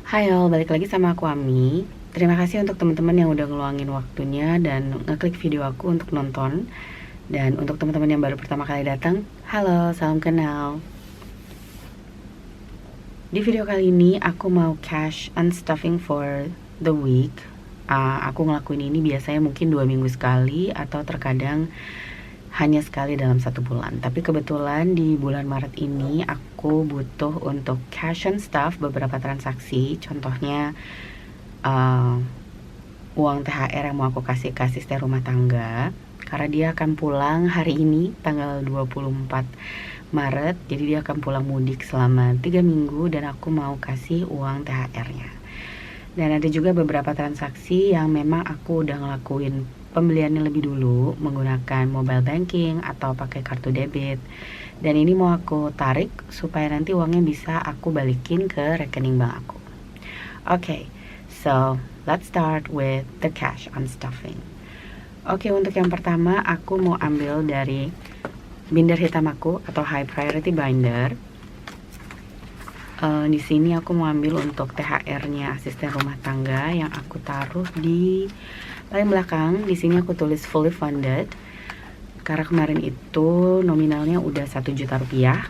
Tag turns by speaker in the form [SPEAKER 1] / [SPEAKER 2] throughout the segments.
[SPEAKER 1] Hai all, balik lagi sama aku Ami. Terima kasih untuk teman-teman yang udah ngeluangin waktunya dan ngeklik video aku untuk nonton. Dan untuk teman-teman yang baru pertama kali datang, halo, salam kenal. Di video kali ini aku mau cash unstuffing for the week. Aku ngelakuin ini biasanya mungkin 2 minggu sekali atau terkadang hanya sekali dalam 1 bulan. Tapi kebetulan di bulan Maret ini aku butuh untuk cash and stuff beberapa transaksi. Contohnya uang THR yang mau aku kasih ke asisten rumah tangga, karena dia akan pulang hari ini tanggal 24 Maret. Jadi dia akan pulang mudik selama 3 minggu dan aku mau kasih uang THR-nya. Dan ada juga beberapa transaksi yang memang aku udah ngelakuin pembeliannya lebih dulu menggunakan mobile banking atau pakai kartu debit. Dan ini mau aku tarik supaya nanti uangnya bisa aku balikin ke rekening bank aku. Oke, so let's start with the cash unstuffing. Oke, untuk yang pertama aku mau ambil dari binder hitam aku atau high priority binder. Di sini aku mau ambil untuk THR-nya asisten rumah tangga yang aku taruh di paling belakang. Di sini aku tulis fully funded karena kemarin itu nominalnya udah 1 juta rupiah,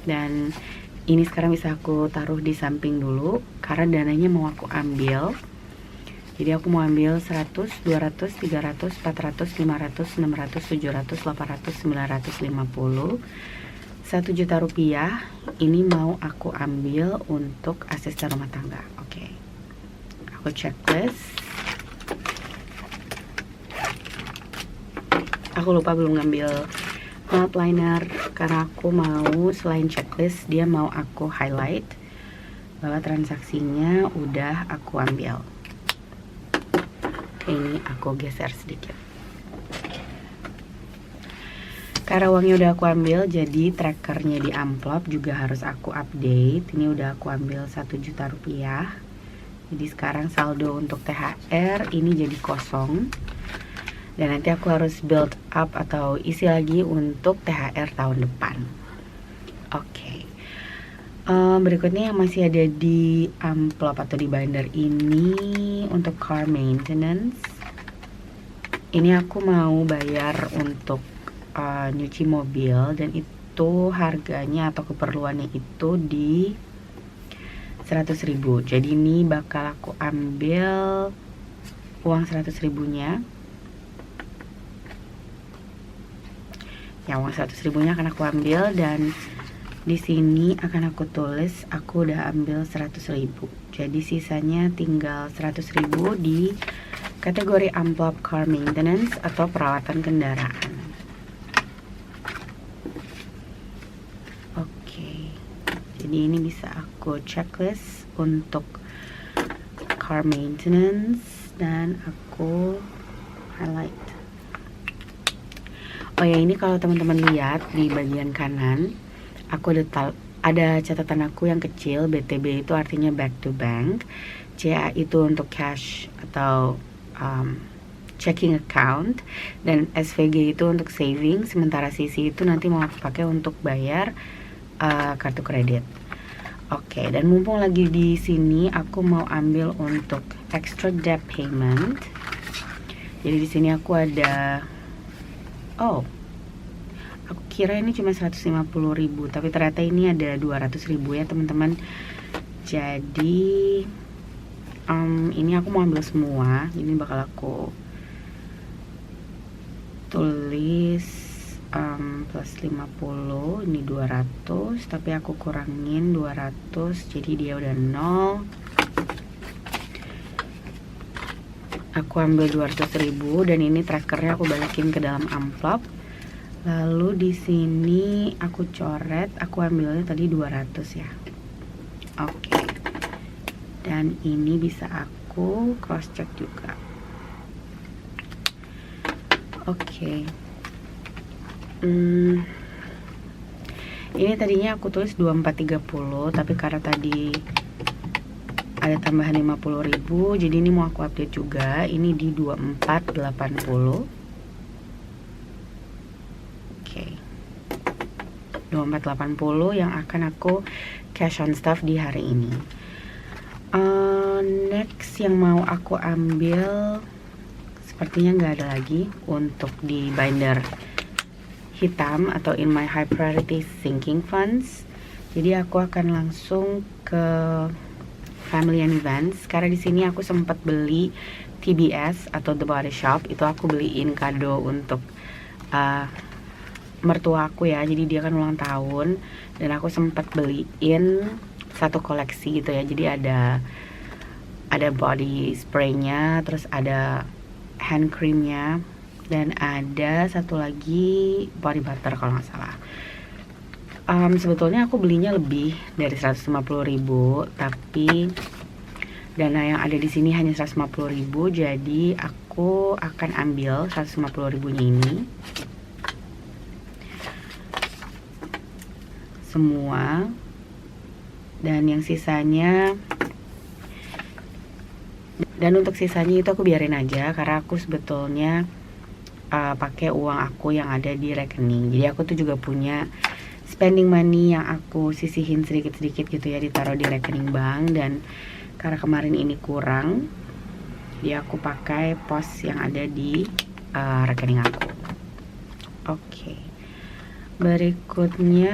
[SPEAKER 1] dan ini sekarang bisa aku taruh di samping dulu karena dananya mau aku ambil. Jadi aku mau ambil 100, 200, 300, 400, 500, 600, 700, 800, 950, 1 juta rupiah. Ini mau aku ambil untuk asisten rumah tangga. Oke, aku checklist. Aku lupa belum ngambil outliner karena aku mau selain checklist dia mau aku highlight bahwa transaksinya udah aku ambil. Oke, ini aku geser sedikit. Karena uangnya udah aku ambil, jadi trackernya di amplop juga harus aku update. Ini udah aku ambil 1 juta rupiah. Jadi sekarang saldo untuk THR ini jadi kosong. Dan nanti aku harus build up atau isi lagi untuk THR tahun depan. Oke. Berikutnya yang masih ada di amplop atau di binder ini untuk car maintenance. Ini aku mau bayar untuk nyuci mobil, dan itu harganya atau keperluannya itu di 100.000. Jadi ini bakal aku ambil uang 100.000-nya. Ya, uang 100.000-nya akan aku ambil, dan di sini akan aku tulis aku udah ambil 100.000. Jadi sisanya tinggal 100.000 di kategori amplop car maintenance atau perawatan kendaraan. Jadi ini bisa aku checklist untuk car maintenance dan aku highlight. Oh ya, ini kalau teman-teman lihat di bagian kanan, aku ada catatan aku yang kecil. BTB itu artinya back to bank, CA itu untuk cash atau checking account, dan SVG itu untuk saving. Sementara CC itu nanti mau aku pakai untuk bayar kartu kredit. Oke, dan mumpung lagi di sini, aku mau ambil untuk extra debt payment. Jadi di sini aku ada, aku kira ini cuma 150.000, tapi ternyata ini ada 200.000 ya teman-teman. Jadi ini aku mau ambil semua. Ini bakal aku tulis plus 50, ini 200, tapi aku kurangin 200, jadi dia udah 0. Aku ambil 200.000 dan ini trackernya aku balikin ke dalam amplop. Lalu di sini aku coret, aku ambilnya tadi 200 ya. Oke. Dan ini bisa aku cross check juga. Oke. Ini tadinya aku tulis 2430, tapi karena tadi ada tambahan 50.000, jadi ini mau aku update juga. Ini di 2480. Oke, 2480 yang akan aku cash on stuff di hari ini. Next yang mau aku ambil sepertinya nggak ada lagi untuk di binder hitam atau in my high priority sinking funds. Jadi aku akan langsung ke family and events karena di sini aku sempat beli TBS atau The Body Shop. Itu aku beliin kado untuk mertua aku ya, jadi dia kan ulang tahun dan aku sempat beliin satu koleksi gitu ya. Jadi ada body spraynya, terus ada hand creamnya, dan ada satu lagi body butter kalau nggak salah. Sebetulnya aku belinya lebih dari 150.000, tapi dana yang ada di sini hanya 150.000, jadi aku akan ambil 150.000-nya ini semua, dan yang sisanya, dan untuk sisanya itu aku biarin aja karena aku sebetulnya pakai uang aku yang ada di rekening. Jadi aku tuh juga punya spending money yang aku sisihin sedikit-sedikit gitu ya, ditaruh di rekening bank, dan karena kemarin ini kurang, jadi aku pakai pos yang ada di rekening aku. Oke. Berikutnya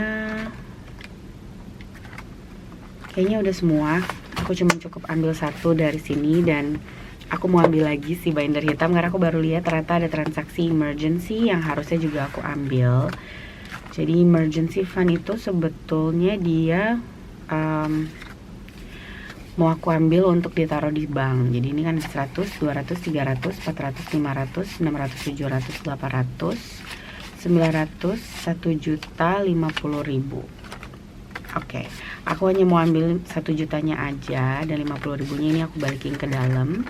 [SPEAKER 1] kayaknya udah semua. Aku cuma cukup ambil satu dari sini, dan aku mau ambil lagi si binder hitam karena aku baru lihat ternyata ada transaksi emergency yang harusnya juga aku ambil. Jadi emergency fund itu sebetulnya dia mau aku ambil untuk ditaruh di bank. Jadi ini kan 100, 200, 300, 400, 500, 600, 700, 800, 900, 1.050.000. Oke, aku hanya mau ambil 1 jutanya aja, dan 50.000-nya ini aku balikin ke dalam.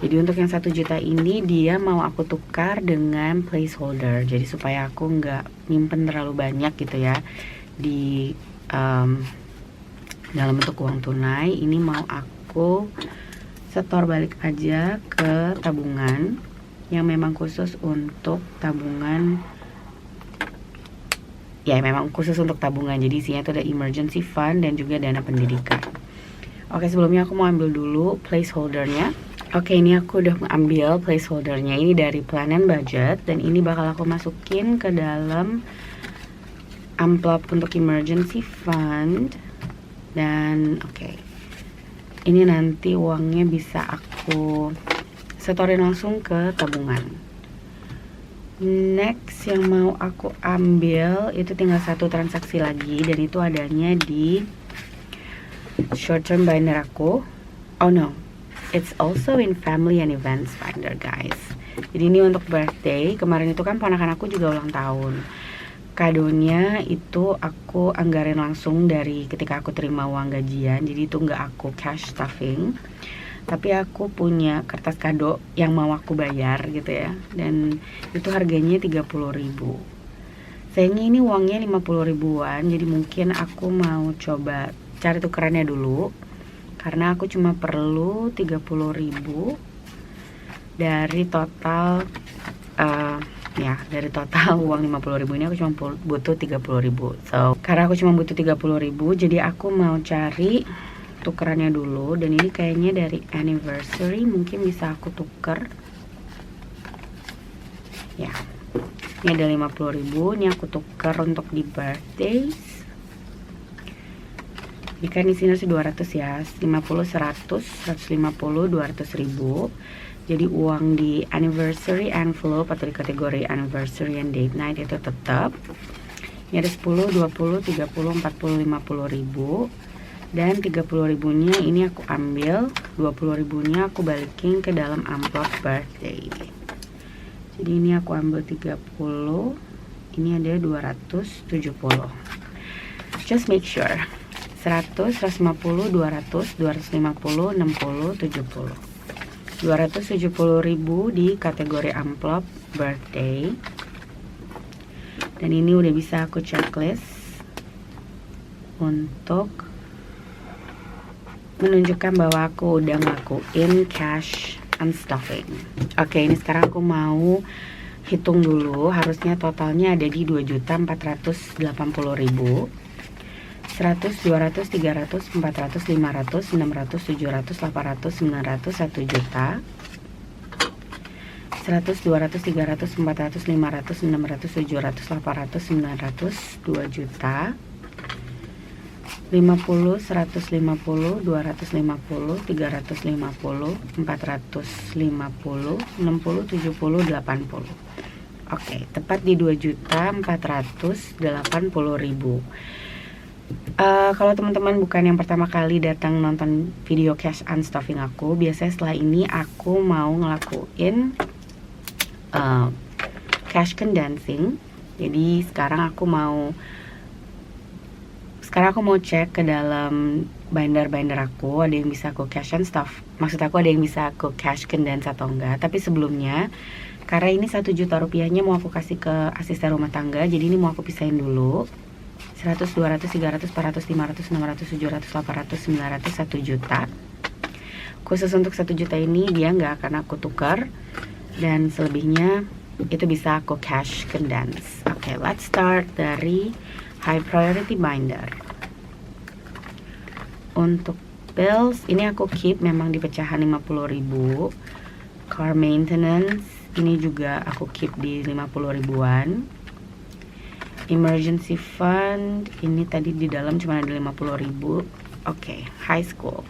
[SPEAKER 1] Jadi untuk yang 1 juta ini dia mau aku tukar dengan placeholder. Jadi supaya aku nggak nyimpen terlalu banyak gitu ya di dalam bentuk uang tunai. Ini mau aku setor balik aja ke tabungan yang memang khusus untuk tabungan. Ya memang khusus untuk tabungan. Jadi isinya itu ada emergency fund dan juga dana pendidikan. Oke, sebelumnya aku mau ambil dulu placeholdernya. Oke, ini aku udah mengambil placeholdernya. Ini dari plan and budget, dan ini bakal aku masukin ke dalam amplop untuk emergency fund. Dan oke, ini nanti uangnya bisa aku setorin langsung ke tabungan. Next yang mau aku ambil itu tinggal satu transaksi lagi, dan itu adanya di short term binder aku. Oh no, it's also in family and events binder guys. Jadi ini untuk birthday. Kemarin itu kan ponakan aku juga ulang tahun. Kadonya itu aku anggarin langsung dari ketika aku terima uang gajian. Jadi itu nggak aku cash stuffing, tapi aku punya kertas kado yang mau aku bayar gitu ya, dan itu harganya 30.000. Sayangnya ini uangnya 50.000-an, jadi mungkin aku mau coba cari tukerannya dulu karena aku cuma perlu 30.000 dari total dari total uang 50.000 ini aku cuma butuh 30.000. So karena aku cuma butuh 30.000, jadi aku mau cari tukerannya dulu, dan ini kayaknya dari anniversary, mungkin bisa aku tuker ya. Ini ada 50.000, ini aku tuker untuk di birthdays. Ini kan di sini 200 ya, 50, 100, 150, 200.000. Jadi uang di anniversary envelope atau di kategori anniversary and date night itu tetap. Ini ada 10, 20, 30, 40, 50.000. Dan 30.000-nya ini aku ambil, 20.000-nya aku balikin ke dalam amplop birthday. Jadi ini aku ambil 30, ini ada 270. Just make sure 100, 150, 200, 250, 60, 70. 270.000 di kategori amplop birthday. Dan ini udah bisa aku checklist untuk menunjukkan bahwa aku udah ngelakuin cash unstuffing. Oke, ini sekarang aku mau hitung dulu. Harusnya totalnya ada di 2.480.000. 100, 200, 300, 400, 500, 600, 700, 800, 900, 1 juta. 100, 200, 300, 400, 500, 600, 700, 800, 900, 2 juta. 50, 150, 250, 350, 450, 60, 70, 80. Oke, tepat di 2.480.000. Kalau teman-teman bukan yang pertama kali datang nonton video cash unstuffing aku, biasanya setelah ini aku mau ngelakuin cash condensing. Jadi sekarang aku mau cek ke dalam binder aku, ada yang bisa aku cash and stuff. Maksud aku ada yang bisa aku cash condense atau enggak. Tapi sebelumnya, karena ini 1 juta rupiahnya mau aku kasih ke asisten rumah tangga, jadi ini mau aku pisahin dulu. 100, 200, 300, 400, 500, 600, 700, 800, 900, 1 juta. Khusus untuk 1 juta ini dia nggak akan aku tukar, dan selebihnya itu bisa aku cash condense. Oke, let's start dari high priority binder. Untuk bills ini aku keep memang di pecahan 50.000. Car maintenance ini juga aku keep di 50 ribuan. Emergency fund ini tadi di dalam cuma ada 50.000. Oke, high school.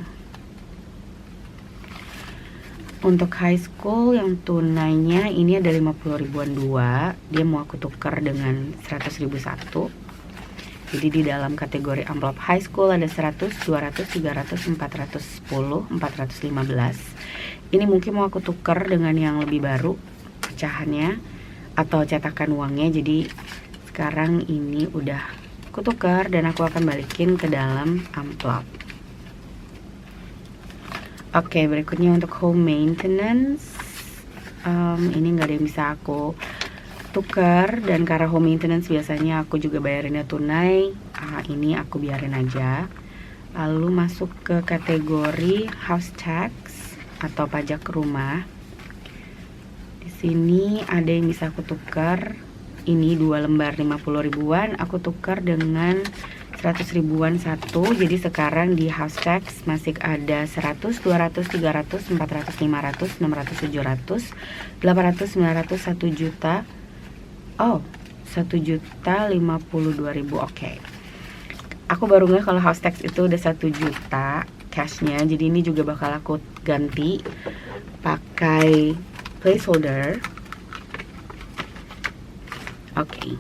[SPEAKER 1] Untuk high school yang tunainya ini ada 50 ribuan 2. Dia mau aku tukar dengan 100.000 1. Jadi di dalam kategori amplop high school ada 100, 200, 300, 410, 415. Ini mungkin mau aku tukar dengan yang lebih baru pecahannya atau cetakan uangnya. Jadi sekarang ini udah aku tukar dan aku akan balikin ke dalam amplop. Oke, berikutnya untuk home maintenance. Ini nggak ada yang bisa aku tukar, dan karena home maintenance biasanya aku juga bayarinnya tunai. Ini aku biarin aja. Lalu masuk ke kategori house tax atau pajak rumah. Di sini ada yang bisa aku tukar. Ini 2 lembar 50 ribuan, aku tukar dengan 100 ribuan 1. Jadi sekarang di house tax masih ada 100, 200, 300, 400, 500, 600, 700, 800, 900, 1 juta. Oh, 1.052.000. Oke. Aku baru nggak kalau house tax itu udah 1 juta cashnya. Jadi ini juga bakal aku ganti pakai placeholder. Oke.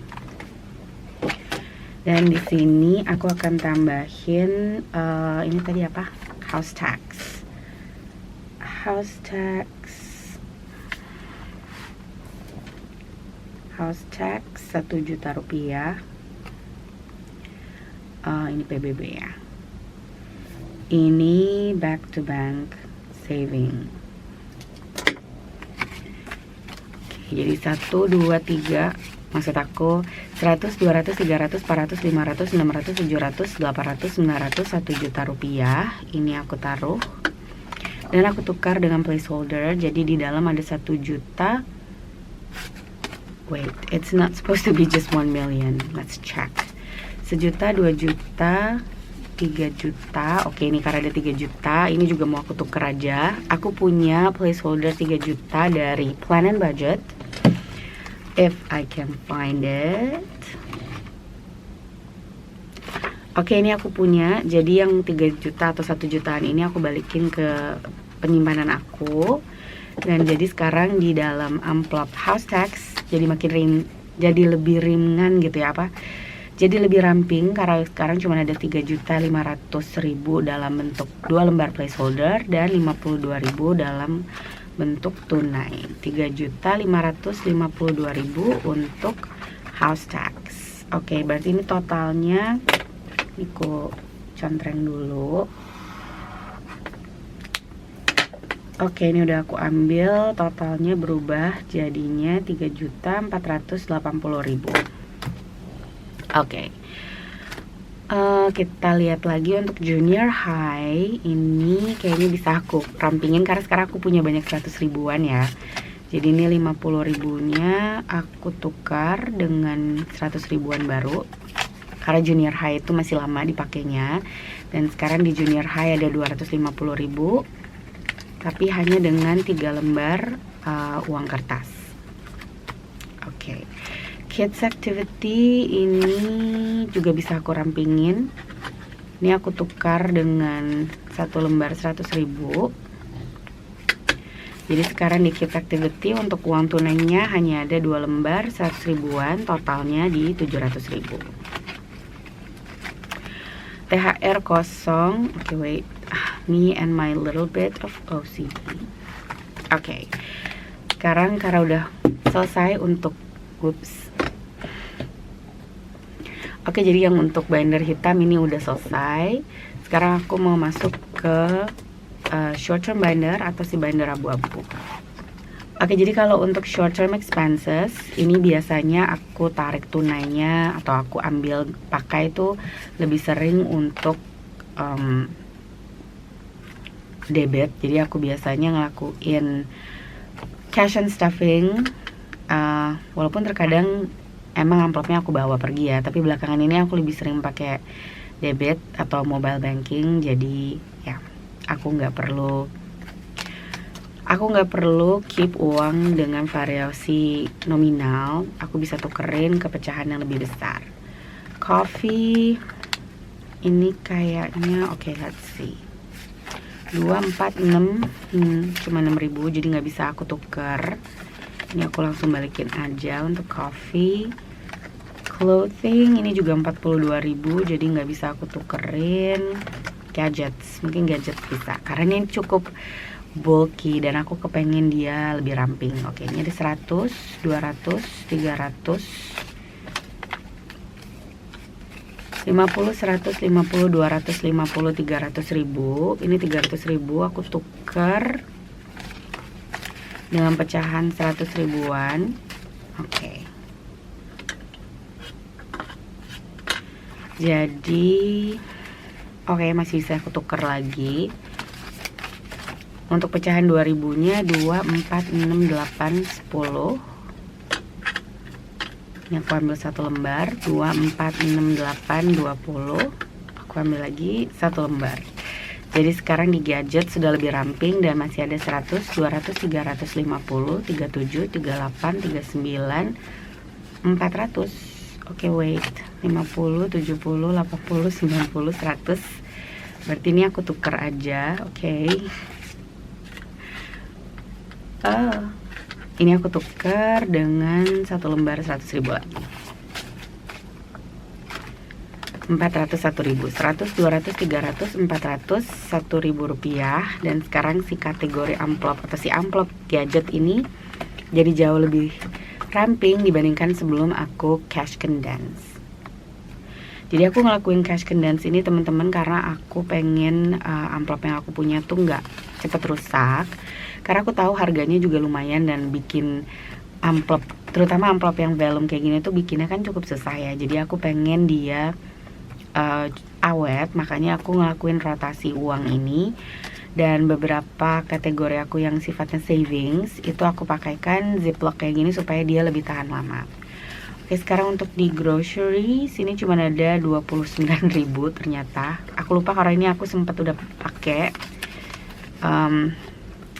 [SPEAKER 1] Dan di sini aku akan tambahin ini tadi apa? House tax. House tax 1 juta rupiah. Ini PBB ya. Ini back to bank saving. Jadi 1, 2, 3. Maksud aku 100, 200, 300, 400, 500, 600, 700, 800, 900, 1 juta rupiah. Ini aku taruh dan aku tukar dengan placeholder. Jadi di dalam ada 1 juta. Wait, it's not supposed to be just 1 million. Let's check. 1 juta, 2 juta, 3 juta. Oke, ini karena ada 3 juta. Ini juga mau aku tukar aja. Aku punya placeholder 3 juta dari Plan and Budget. If I can find it. Oke, ini aku punya. Jadi yang 3 juta atau 1 jutaan ini aku balikin ke penyimpanan aku. Dan jadi sekarang di dalam amplop house tax jadi jadi lebih ringan gitu ya, jadi lebih ramping karena sekarang cuma ada 3.500.000 dalam bentuk 2 lembar placeholder dan 52.000 dalam bentuk tunai. 3.552.000 untuk house tax. Oke, berarti ini totalnya. Ini aku contreng dulu. Oke, ini udah aku ambil, totalnya berubah jadinya 3.480.000. Oke. Kita lihat lagi untuk junior high. Ini kayaknya bisa aku rampingin karena sekarang aku punya banyak 100 ribuan ya. Jadi ini 50 ribunya aku tukar dengan 100 ribuan baru. karena junior high itu masih lama dipakainya. Dan sekarang di junior high ada 250.000, tapi hanya dengan 3 lembar uang kertas. Oke. Kids activity ini juga bisa aku rampingin. Ini aku tukar dengan 1 lembar 100.000. Jadi sekarang di kids activity untuk uang tunainya hanya ada 2 lembar 100.000-an, totalnya di 700.000. THR kosong. Oke, wait. Me and my little bit of OCD. Oke. Sekarang karena udah selesai untuk Oke, jadi yang untuk binder hitam ini udah selesai. Sekarang aku mau masuk ke short term binder atau si binder abu-abu. Oke, jadi kalau untuk short term expenses ini biasanya aku tarik tunainya atau aku ambil pakai itu lebih sering untuk debit. Jadi aku biasanya ngelakuin cash and stuffing, walaupun terkadang emang amplopnya aku bawa pergi ya, tapi belakangan ini aku lebih sering pakai debit atau mobile banking. Jadi ya aku nggak perlu keep uang dengan variasi nominal. Aku bisa tukerin ke pecahan yang lebih besar. Coffee ini kayaknya oke, let's see, 2, 4, 6, cuma 6.000, jadi nggak bisa aku tuker. Ini aku langsung balikin aja untuk coffee. Clothing ini juga 42.000, jadi nggak bisa aku tukerin. Gadgets, mungkin gadget bisa, karena ini cukup bulky dan aku kepengen dia lebih ramping. Oke, ini ada 100, 200, 300, 50, 150, 250, 300.000. Ini 300.000 aku tuker dengan pecahan 100.000-an. Oke. Jadi oke, masih bisa aku tuker lagi. Untuk pecahan 2000-nya 2, 4, 6, 8, 10. Ini aku ambil 1 lembar. 2, 4, 6, 8, 20. Aku ambil lagi 1 lembar. Jadi sekarang di gadget sudah lebih ramping dan masih ada 100, 200, 350, 37, 38, 39, 400. Oke, wait. 50, 70, 80, 90, 100. Berarti ini aku tuker aja. Oke. Ini aku tuker dengan 1 lembar 100.000 lagi. 400, 1.000, 100, 200, 300, 400, 1.000 rupiah. Dan sekarang si kategori amplop atau si amplop gadget ini jadi jauh lebih ramping dibandingkan sebelum aku cash condense. Jadi aku ngelakuin cash condense ini teman-teman karena aku pengen amplop yang aku punya tuh nggak cepet rusak. Karena aku tahu harganya juga lumayan dan bikin amplop, terutama amplop yang vellum kayak gini tuh bikinnya kan cukup susah ya. Jadi aku pengen dia awet, makanya aku ngelakuin rotasi uang ini. Dan beberapa kategori aku yang sifatnya savings itu aku pakaikan ziplock kayak gini supaya dia lebih tahan lama. Oke, sekarang untuk di grocery sini cuma ada 29.000 ternyata. Aku lupa karena ini aku sempat udah pakai.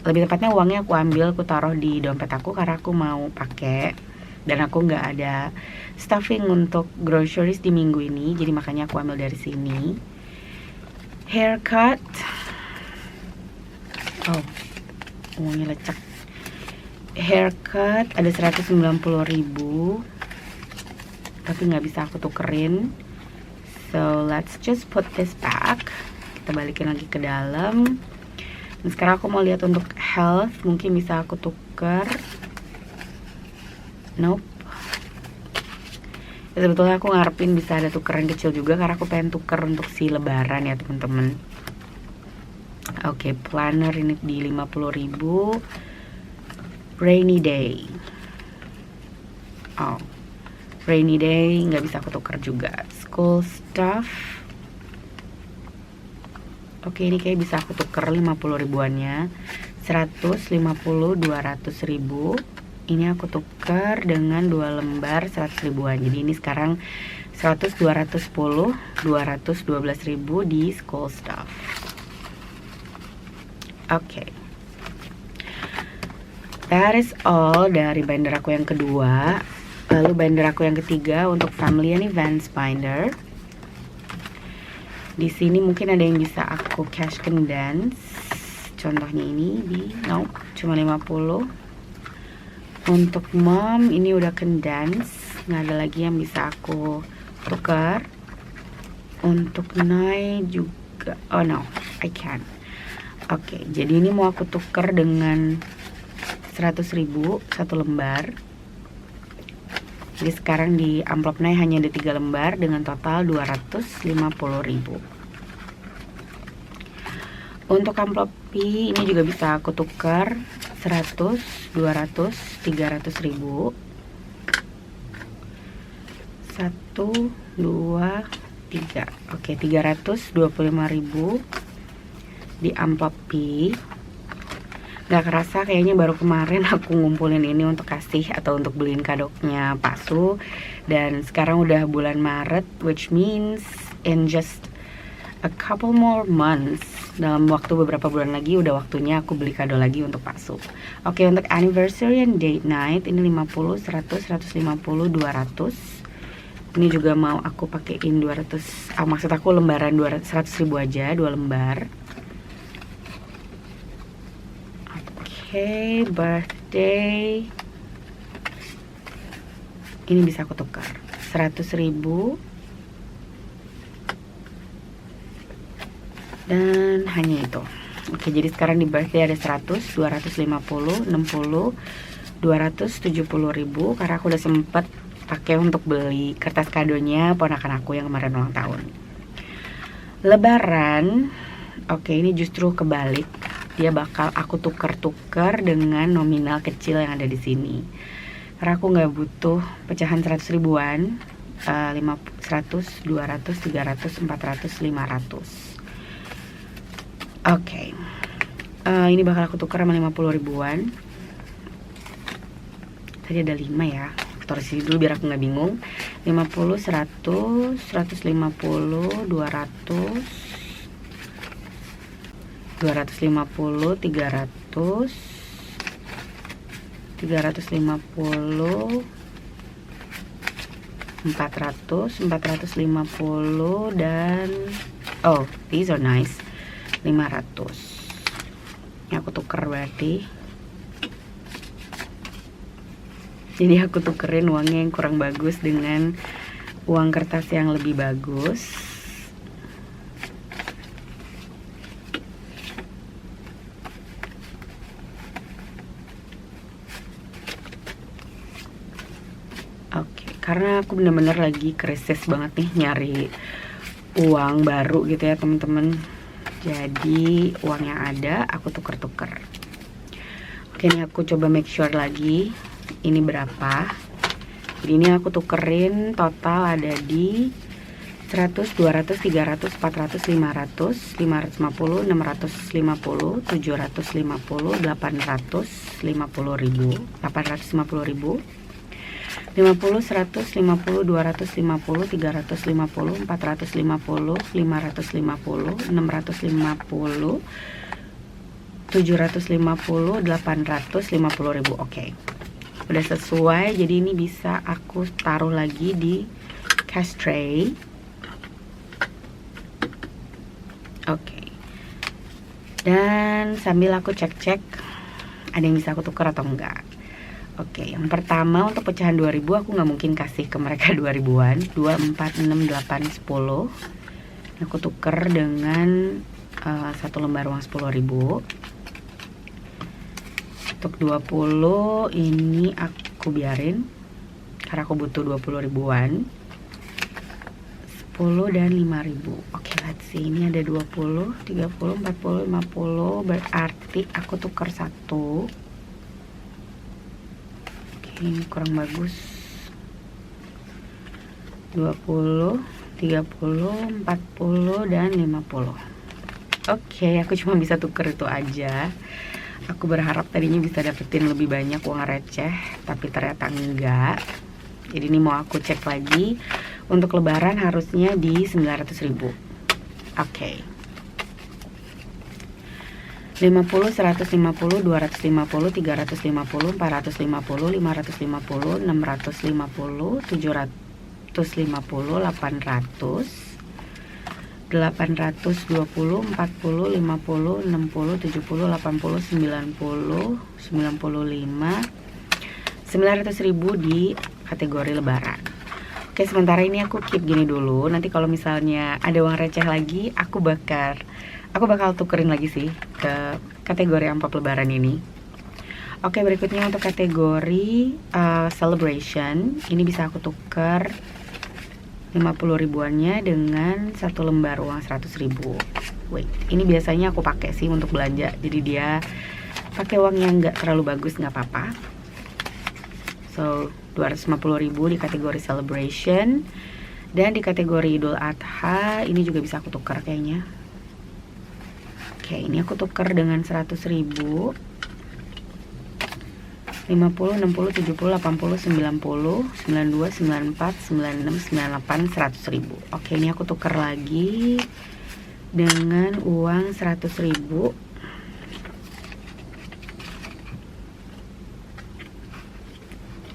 [SPEAKER 1] Lebih tepatnya uangnya aku ambil, aku taruh di dompet aku karena aku mau pakai. Dan aku nggak ada stuffing untuk groceries di minggu ini, jadi makanya aku ambil dari sini. Haircut, uangnya lecek. Haircut ada 190.000, tapi nggak bisa aku tukerin. So let's just put this back. Kita balikin lagi ke dalam. Dan sekarang aku mau lihat untuk health, mungkin bisa aku tuker. Nope. Ya, sebetulnya aku ngarepin bisa ada tukeran kecil juga karena aku pengen tuker untuk si lebaran ya teman-teman. Oke, planner ini di 50.000. Rainy day. Rainy day nggak bisa aku tuker juga. School stuff. Oke, ini kayak bisa aku tuker 50.000-annya. 150, 200.000. Ini aku tuker dengan 2 lembar 100.000-an. Jadi ini sekarang 100, 210, 212.000 di school stuff. Oke. That is all dari binder aku yang kedua. Lalu binder aku yang ketiga untuk family and events binder. Di sini mungkin ada yang bisa aku cash condense. Contohnya ini cuma 50. Untuk mom ini udah condense, nggak ada lagi yang bisa aku tukar. Untuk Nai juga, oh no, I can't. Oke, jadi ini mau aku tukar dengan 100.000 satu lembar. Jadi sekarang di amplop Nai hanya ada 3 lembar dengan total 250.000. Untuk amplop P ini juga bisa aku tukar 100, 200, 300.000. 1, 2, 3. Oke, 325.000 di amplop P. Gak kerasa kayaknya baru kemarin aku ngumpulin ini untuk kasih atau untuk beliin kadoknya Pak Su. Dan sekarang udah bulan Maret, which means in just a couple more months, dalam waktu beberapa bulan lagi udah waktunya aku beli kado lagi untuk Pak Su. Oke, untuk anniversary and date night ini 50, 100, 150, 200. Ini juga mau aku pakein 200, maksud aku lembaran 100.000 aja, 2 lembar. Oke, birthday ini bisa aku tukar 100.000 dan hanya itu. Oke, jadi sekarang di birthday ada 100, 250, 60, 270.000 karena aku udah sempet pakai untuk beli kertas kadonya ponakan aku yang kemarin ulang tahun. Lebaran, oke, ini justru kebalik. Dia bakal aku tuker-tuker dengan nominal kecil yang ada di sini. Karena aku nggak butuh pecahan 100 ribuan, 100, 200, 300, 400, 500. Oke. Ini bakal aku tukar sama 50 ribuan. Tadi ada 5 ya. Aku taruh sini dulu biar aku nggak bingung. 50, 100, 150, 200, 250, 300, 350, 400, 450 dan oh, these are nice. 500. Ini aku tuker berarti. Jadi aku tukerin uangnya yang kurang bagus dengan uang kertas yang lebih bagus. Karena aku bener-bener lagi krisis banget nih nyari uang baru gitu ya temen-temen. Jadi uang yang ada aku tuker-tuker. Oke, ini aku coba make sure lagi ini berapa. Jadi ini aku tukerin total ada di 100, 200, 300, 400, 500, 550, 650, 750, 850 ribu, 850 ribu, 50, 100, 50, 250, 350, 450, 550, 650, 750, 850 ribu. Oke, udah sesuai. Jadi ini bisa aku taruh lagi di cash tray. Oke, dan sambil aku cek-cek ada yang bisa aku tukar atau enggak. Oke, yang pertama untuk pecahan 2000 aku nggak mungkin kasih ke mereka 2000-an. 2, 4, 6, 8, 10. Aku tuker dengan satu lembar uang 10.000. Untuk 20 ini aku biarin karena aku butuh 20 ribuan. 10 dan 5.000. Oke, let's see. Ini ada 20, 30, 40, 50. Berarti aku tuker satu. Ini kurang bagus. 20, 30, 40 dan 50. Oke, aku cuma bisa tuker itu aja. Aku berharap tadinya bisa dapetin lebih banyak uang receh, tapi ternyata enggak. Jadi ini mau aku cek lagi Untuk lebaran harusnya di 900.000. Oke. 50, 150, 250, 350, 450, 550, 650, 750, 800, 820, 40, 50, 60, 70, 80, 90, 95, 900.000 di kategori lebaran. Oke, sementara ini aku keep gini dulu. Nanti kalau misalnya ada uang receh lagi, aku bakal tukerin lagi sih ke kategori amplop lebaran ini. Oke, berikutnya untuk kategori celebration, ini bisa aku tuker 50 ribuannya dengan satu lembar uang 100.000. Wait, ini biasanya aku pakai sih untuk belanja, jadi dia pakai uang yang nggak terlalu bagus, nggak apa-apa. So 250.000 di kategori celebration, dan di kategori Idul Adha ini juga bisa aku tukar kayaknya. Oke, ini aku tukar dengan 100.000, 50, 60, 70, 80, 90, 92, 94, 96, 98, 100.000. Oke, ini aku tukar lagi dengan uang 100.000.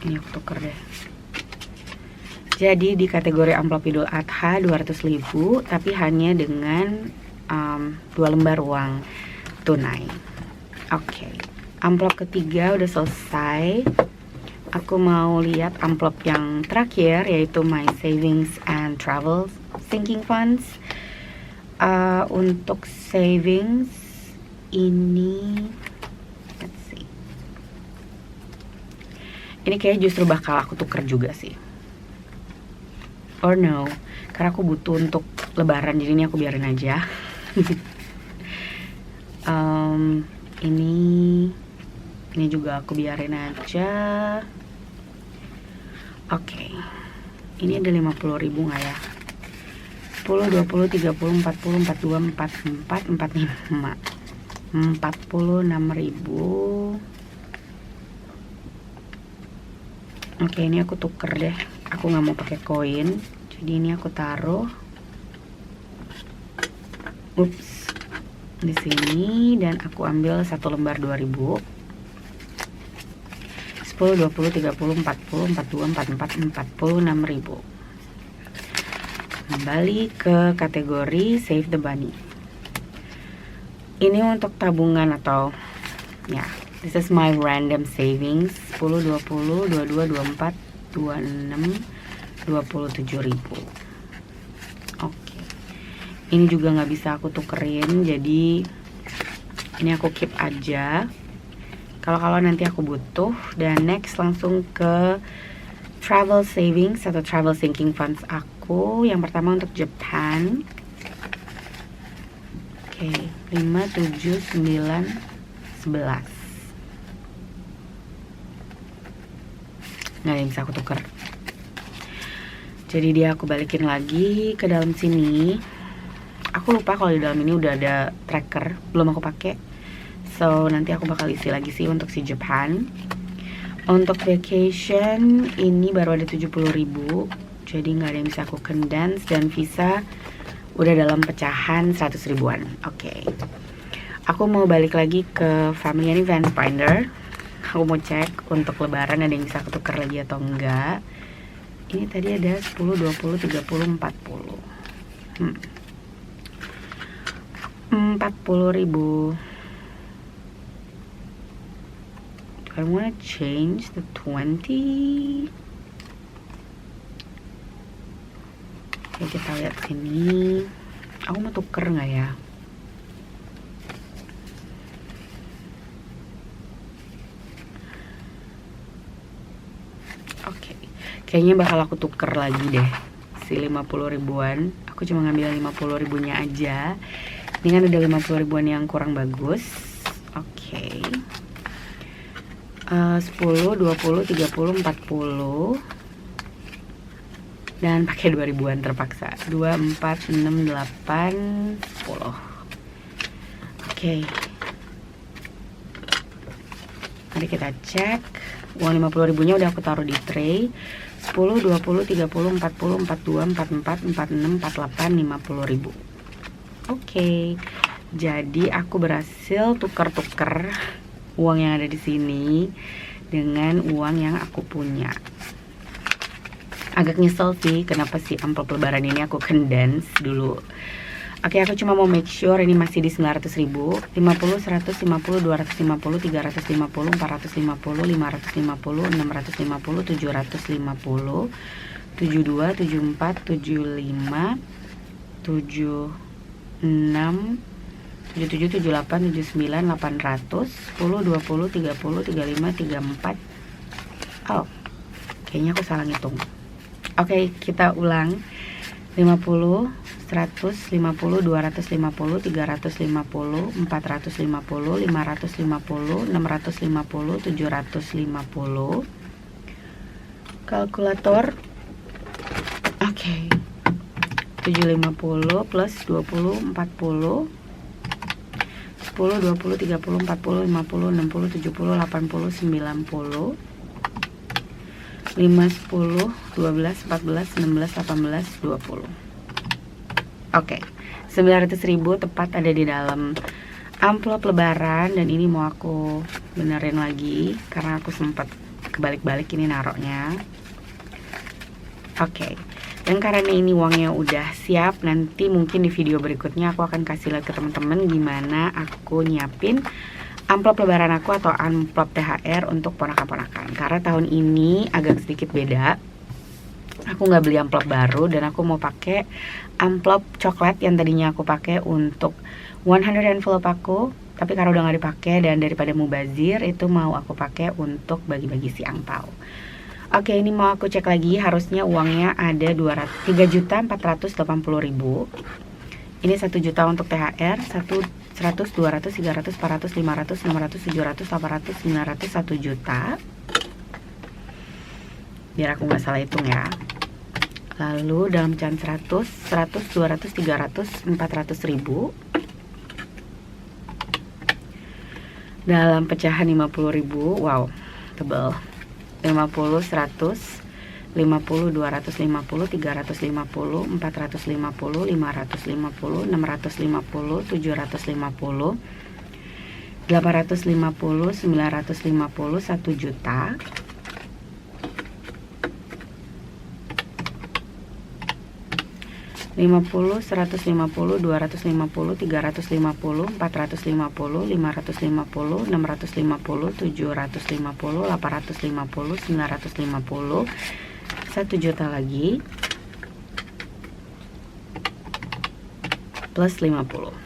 [SPEAKER 1] Ini aku tuker deh. Jadi di kategori amplop Idul Adha 200.000, tapi hanya dengan 2 lembar uang tunai. Oke, amplop ketiga udah selesai. Aku mau lihat amplop yang terakhir, yaitu my savings and travel sinking funds. Untuk savings ini, let's see. Ini kayak justru bakal aku tuker juga sih. Or no, karena aku butuh untuk lebaran, jadi ini aku biarin aja. Ini juga aku biarin aja. Oke, ini ada 50.000 nggak ya? 10, 20, 30, 40, 42, 44, 45, 46.000. Oke, ini aku tuker deh. Aku nggak mau pakai koin, jadi ini aku taruh. Ups, di sini, dan aku ambil satu lembar 2.000. 10, 20, 30, 40, 42, 44, 46.000. Kembali ke kategori save the bunny. Ini untuk tabungan atau ya, this is my random savings. 10, 20, 22, 24, 26, 27.000. Oke. Ini juga nggak bisa aku tukerin, jadi ini aku keep aja. Kalau nanti aku butuh. Dan next langsung ke travel savings atau travel sinking funds aku. Yang pertama untuk Japan. Oke, 5, 7, 9, 11. Nggak ada yang bisa aku tuker. Jadi dia aku balikin lagi ke dalam sini. Aku lupa kalau di dalam ini udah ada tracker, belum aku pakai. So nanti aku bakal isi lagi sih untuk si Japan. Untuk vacation ini baru ada 70.000, jadi nggak ada yang bisa aku condense. Dan visa udah dalam pecahan 100 ribuan. Oke. Aku mau balik lagi ke family ini Van Finder. Aku mau cek untuk lebaran ada yang bisa aku tuker lagi atau enggak. Ini tadi ada 10, 20, 30, 40. 40.000. I wanna change the 20. Oke, kita lihat sini. Aku mau tuker nggak ya? Oke, kayaknya bakal aku tuker lagi deh si 50 ribuan. Aku cuma ngambil 50 ribunya aja. Ini kan ada 50 ribuan yang kurang bagus. Oke. 10, 20, 30, 40. Dan pakai 2 ribuan terpaksa. 2, 4, 6, 8, 10. Oke. Mari kita cek. Uang 50 ribunya udah aku taruh di tray. 10, 20, 30, 40, 42, 44, 46, 48, 50 ribu. Oke. Jadi aku berhasil tuker-tuker uang yang ada di sini dengan uang yang aku punya. Agak nyesel sih kenapa sih amplop lebaran ini aku condense dulu. Oke, aku cuma mau make sure ini masih di 900 ribu. 50, 150, 250, 350, 450, 550, 650, 750, 72, 74, 75, 76, 77, 78, 79, 800, 10, 20, 30, 35, 34. Oh, kayaknya aku salah ngitung. Oke, kita ulang. 50, 100, 50, 250, 350, 450, 550, 650, 750. Kalkulator. Oke. 750 plus 20, 40. 10, 20, 30, 40, 50, 60, 70, 80, 90. 5, 10, 12, 14, 16, 18, 20. Oke, 900 ribu tepat ada di dalam amplop lebaran. Dan ini mau aku benerin lagi karena aku sempat kebalik-balik ini naroknya. Oke, dan karena ini uangnya udah siap, nanti mungkin di video berikutnya aku akan kasih lihat ke teman-teman gimana aku nyiapin amplop lebaran aku atau amplop THR untuk ponakan-ponakan. Karena tahun ini agak sedikit beda. Aku nggak beli amplop baru dan aku mau pakai amplop coklat yang tadinya aku pakai untuk 100 envelope aku. Tapi karena udah nggak dipakai dan daripada mubazir, itu mau aku pakai untuk bagi-bagi si angpau. Oke, ini mau aku cek lagi. Harusnya uangnya ada 3.480.000. Ini 1 juta untuk THR, 100, 200, 300, 400, 500, 600, 700, 800, 900, 1 juta. Biar aku nggak salah hitung ya. Lalu dalam pecahan 100, 200, 300, 400 ribu. Dalam pecahan 50 ribu, wow, tebal. 50, 100, 50, 250, 350, 450, 550, 650, 750, 850, 950, 1 juta. Lima puluh, 150, 250, 350, 450, 550, 650, 750, 850, 950, 1 juta lagi plus 50.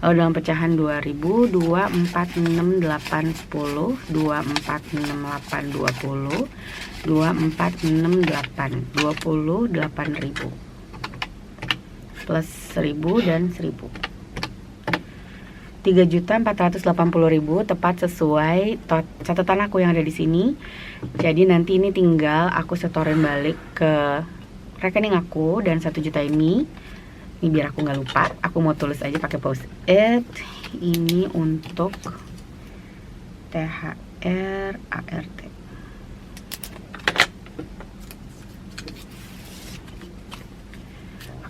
[SPEAKER 1] Lalu dalam pecahan 2000, 2, 4, 6, 8, 10, 2, 4, 6, 8, 20, 2, 4, 6, 8, 28 ribu plus 1000 dan 1000. 3.480.000 tepat sesuai catatan aku yang ada di sini. Jadi nanti ini tinggal aku setorin balik ke rekening aku, dan 1 juta ini biar aku nggak lupa, aku mau tulis aja pakai post-it. Ini untuk THR ART.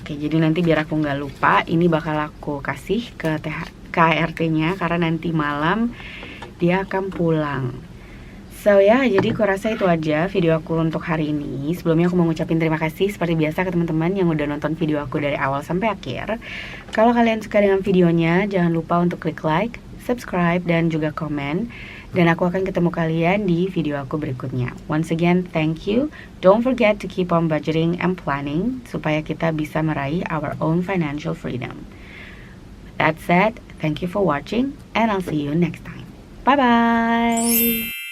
[SPEAKER 1] Oke, jadi nanti biar aku nggak lupa, ini bakal aku kasih ke ART-nya karena nanti malam dia akan pulang. So ya, jadi aku rasa itu aja video aku untuk hari ini. Sebelumnya aku mau ngucapin terima kasih seperti biasa ke teman-teman yang udah nonton video aku dari awal sampai akhir. Kalau kalian suka dengan videonya, jangan lupa untuk klik like, subscribe, dan juga komen. Dan aku akan ketemu kalian di video aku berikutnya. Once again, thank you. Don't forget to keep on budgeting and planning supaya kita bisa meraih our own financial freedom. That said, thank you for watching and I'll see you next time. Bye-bye!